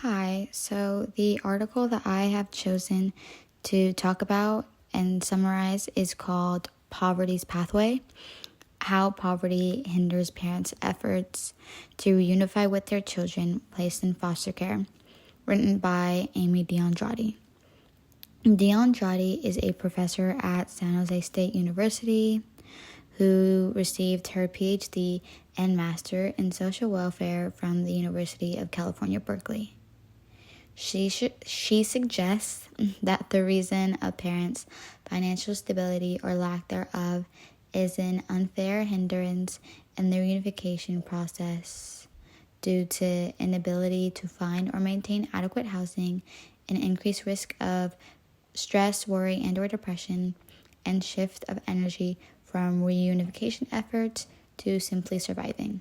Hi, so the article that I have chosen to talk about and summarize is called Poverty's Pathway: How Poverty Hinders Parents' Efforts to Reunify with Their Children Placed in Foster Care, written by Amy DeAndrade. DeAndrade is a professor at San Jose State University who received her PhD and Master in Social Welfare from the University of California, Berkeley. She suggests that the reason a parent's financial stability or lack thereof is an unfair hindrance in the reunification process due to inability to find or maintain adequate housing, an increased risk of stress, worry, and or depression, and shift of energy from reunification efforts to simply surviving.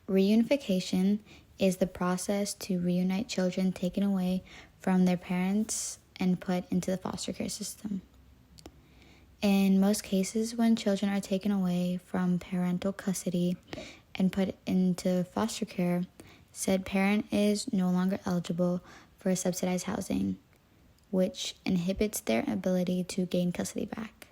Reunification is the process to reunite children taken away from their parents and put into the foster care system. In most cases, when children are taken away from parental custody and put into foster care, said parent is no longer eligible for subsidized housing, which inhibits their ability to gain custody back.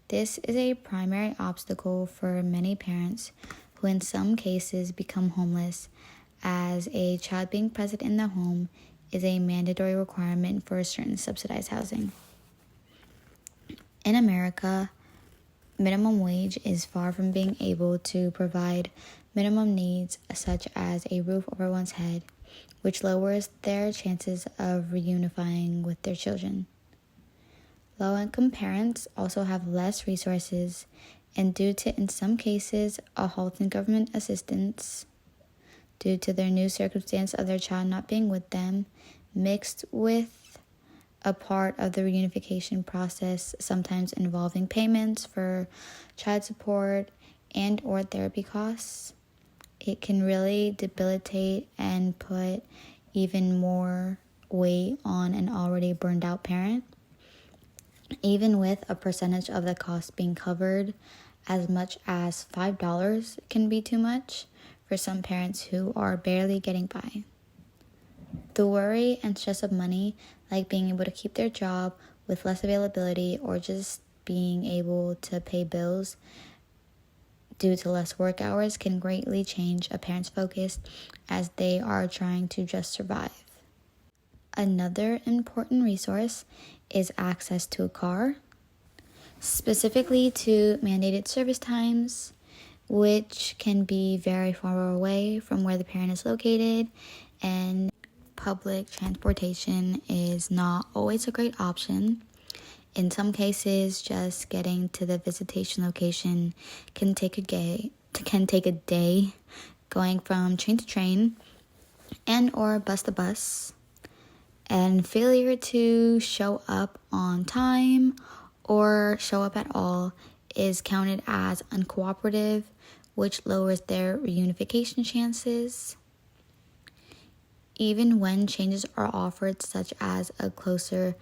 This is a primary obstacle for many parents who in some cases become homeless, as a child being present in the home is a mandatory requirement for certain subsidized housing. In America, minimum wage is far from being able to provide minimum needs such as a roof over one's head, which lowers their chances of reunifying with their children. Low-income parents also have less resources, and due to, in some cases, a halt in government assistance, due to their new circumstance of their child not being with them, mixed with a part of the reunification process, sometimes involving payments for child support and or therapy costs, it can really debilitate and put even more weight on an already burned out parent. Even with a percentage of the cost being covered, as much as $5 can be too much for some parents who are barely getting by. The worry and stress of money, like being able to keep their job with less availability or just being able to pay bills due to less work hours, can greatly change a parent's focus as they are trying to just survive. Another important resource is access to a car, specifically to mandated service times, which can be very far away from where the parent is located, and public transportation is not always a great option. In some cases, just getting to the visitation location can take a day going from train to train and or bus to bus. And failure to show up on time or show up at all is counted as uncooperative, which lowers their reunification chances. Even when changes are offered, such as a closer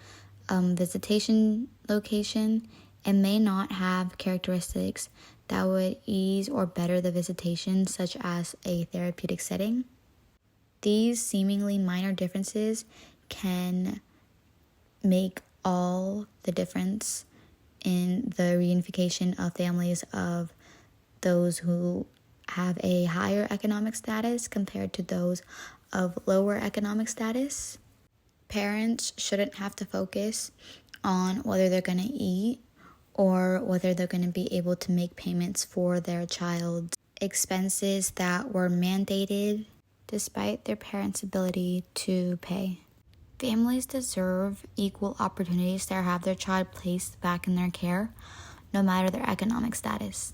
visitation location, it may not have characteristics that would ease or better the visitation, such as a therapeutic setting. These seemingly minor differences can make all the difference in the reunification of families of those who have a higher economic status compared to those of lower economic status. Parents shouldn't have to focus on whether they're going to eat or whether they're going to be able to make payments for their child's expenses that were mandated despite their parents' ability to pay. Families deserve equal opportunities to have their child placed back in their care, no matter their economic status.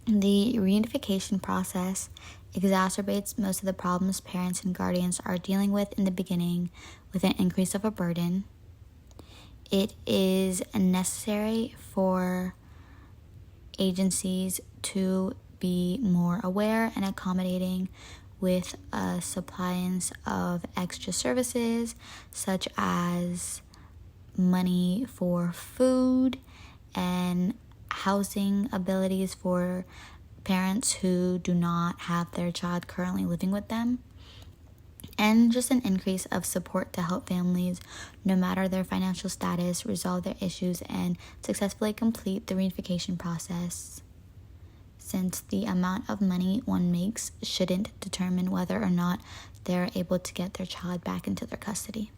The reunification process exacerbates most of the problems parents and guardians are dealing with in the beginning, with an increase of a burden. It is necessary for agencies to be more aware and accommodating with a suppliance of extra services, such as money for food and housing abilities for parents who do not have their child currently living with them. and just an increase of support to help families, no matter their financial status, resolve their issues and successfully complete the reunification process, since the amount of money one makes shouldn't determine whether or not they're able to get their child back into their custody.